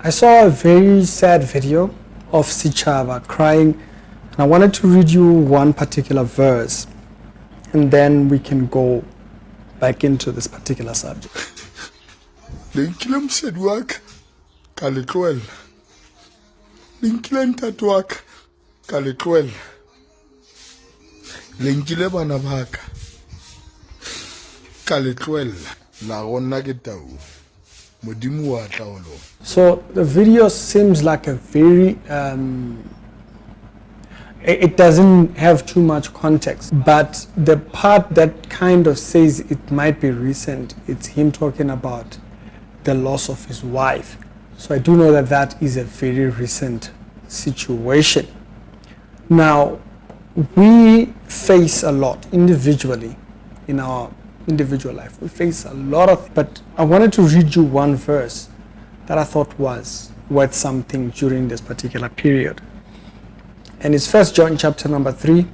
I saw a very sad video of Sechaba crying, and I wanted to read you one particular verse, and then we can go back into this particular subject. Linkile msedi wakhe kalixwela. Linkile ntatu wakhe kalixwela. Linkile bana bakhe kalixwela la gonna ke tau. Modimo wa tlaolo. So the video seems like a very it doesn't have too much context, but the part that kind of says it might be recent, it's him talking about the loss of his wife. So I do know that that is a very recent situation. Now, we face a lot individually in our individual life. We face a lot of, but I wanted to read you one verse that I thought was worth something during this particular period. And it's 1 John chapter number 3,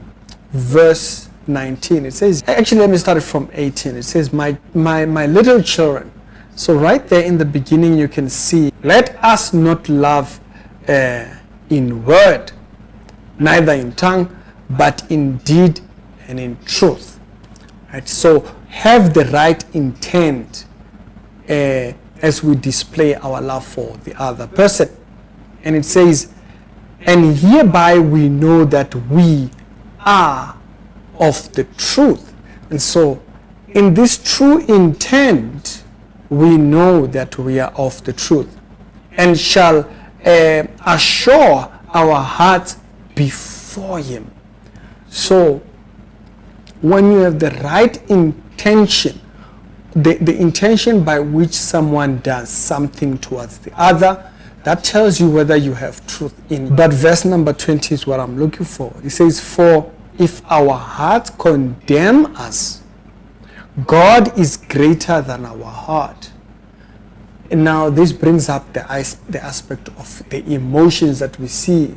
verse 19. It says, actually let me start it from 18. It says, my little children. So right there in the beginning you can see, let us not love in word, neither in tongue, but in deed and in truth. Right? So have the right intent as we display our love for the other person. And it says, and hereby we know that we are of the truth. And so in this true intent, we know that we are of the truth, and shall assure our hearts before him. So when you have the right intention, the intention by which someone does something towards the other, that tells you whether you have truth in you. But verse number 20 is what I'm looking for. It says, for if our hearts condemn us, God is greater than our heart. And now this brings up the aspect of the emotions that we see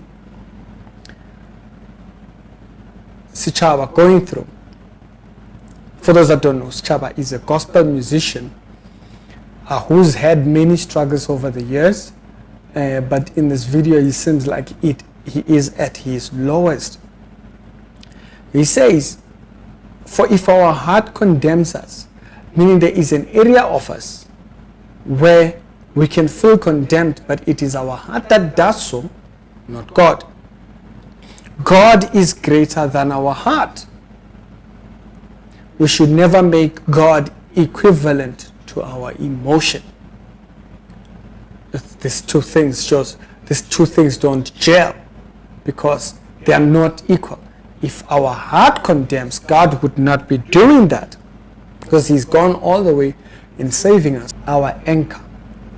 Sechaba going through. For those that don't know, Sechaba is a gospel musician who's had many struggles over the years. But in this video, he seems like he is at his lowest. He says, for if our heart condemns us, meaning there is an area of us where we can feel condemned, but it is our heart that does so, not God. God is greater than our heart. We should never make God equivalent to our emotion. These two things don't gel because they are not equal. If our heart condemns, God would not be doing that because he's gone all the way in saving us. Our anchor,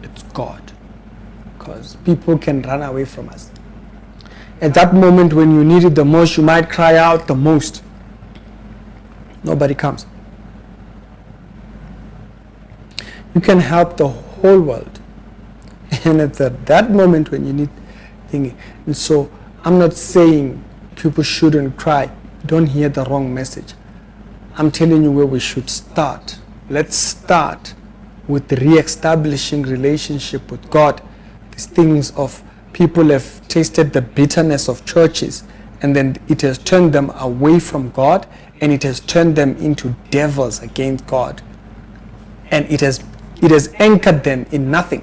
it's God, because people can run away from us. At that moment when you need it the most, you might cry out the most. Nobody comes. You can help the whole world. And at that moment when you need thinking. And so I'm not saying people shouldn't cry. Don't hear the wrong message. I'm telling you where we should start. Let's start with re-establishing relationship with God. These things of people have tasted the bitterness of churches, and then it has turned them away from God, and it has turned them into devils against God. And it has anchored them in nothing.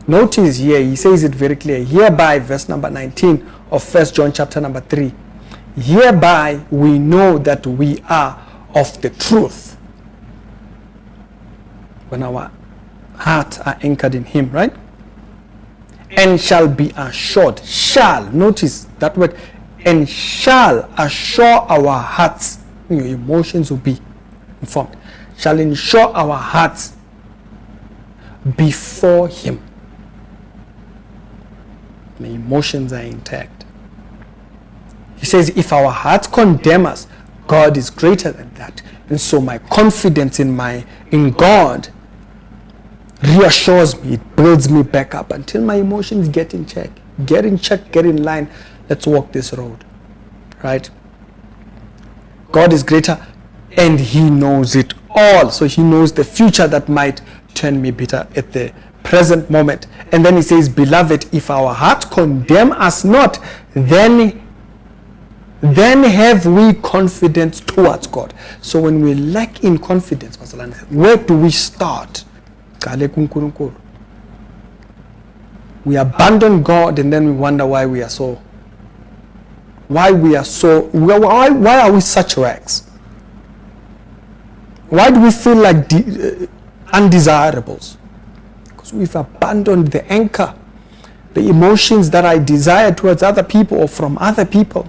Notice here, he says it very clear. Hereby, verse number 19 of 1 John chapter number 3. Hereby we know that we are of the truth. When our hearts are anchored in him, right? And shall be assured. Shall, notice that word. And shall assure our hearts. Your emotions will be informed. Shall ensure our hearts before him. My emotions are intact. He says, if our hearts condemn us, God is greater than that. And so my confidence in God reassures me. It builds me back up until my emotions get in check. Get in check, get in line. Let's walk this road. Right? God is greater and he knows it all. So he knows the future that might turn me bitter at the present moment. And then he says, beloved, if our hearts condemn us not, then have we confidence towards God. So when we lack in confidence, where do we start? We abandon God, and then we wonder why are we such rags? Why do we feel like undesirables? Because we've abandoned the anchor, the emotions that I desire towards other people or from other people.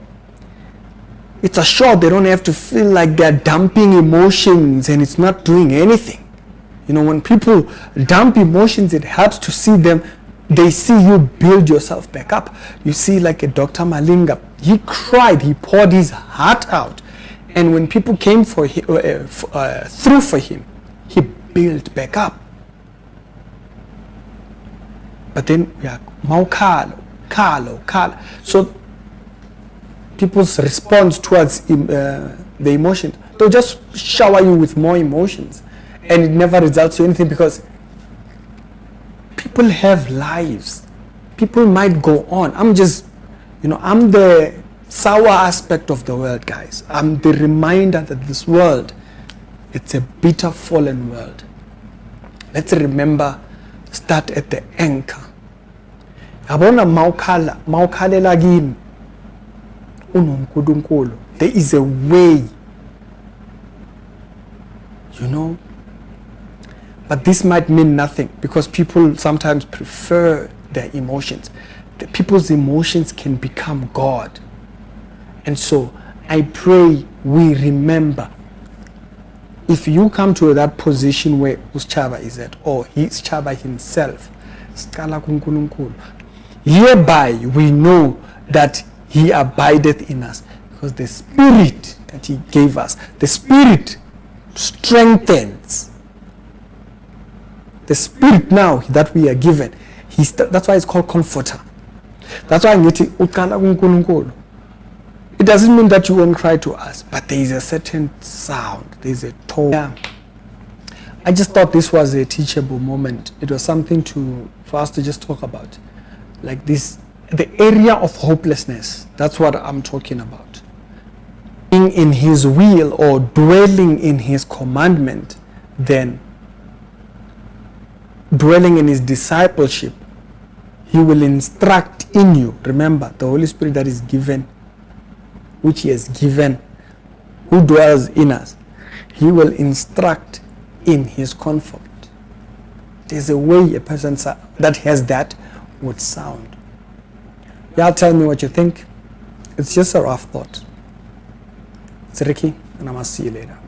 It's a shore. They don't have to feel like they're dumping emotions and it's not doing anything. You know, when people dump emotions, it helps to see them. They see you build yourself back up. You see, like a Dr. Malinga, he cried, he poured his heart out. And when people came for him, through for him, he built back up. But then we are more Carlo. So people's response towards the emotions, they'll just shower you with more emotions, and it never results in anything, because people have lives. People might go on. I'm the sour aspect of the world, guys. I'm the reminder that this world, it's a bitter, fallen world. Let's remember, start at the anchor. Abona mawukhalela kimi unonkulunkulu. There is a way, you know. But this might mean nothing, because people sometimes prefer their emotions. The people's emotions can become God. And so I pray we remember, if you come to that position where Sechaba is at, or he's Sechaba himself, hereby we know that he abideth in us, because the Spirit that he gave us, the Spirit strengthens. The Spirit now that we are given, that's why it's called Comforter. That's why it doesn't mean that you won't cry to us, but there is a certain sound, there is a tone. Yeah. I just thought this was a teachable moment. It was something for us to just talk about, like this, the area of hopelessness. That's what I'm talking about. Being in his will or dwelling in his commandment, then dwelling in his discipleship, he will instruct in you. Remember, the Holy Spirit that is given, which he has given, who dwells in us, he will instruct in his comfort. There's a way a person that has that would sound. Y'all tell me what you think. It's just a rough thought. It's Ricky, and I must see you later.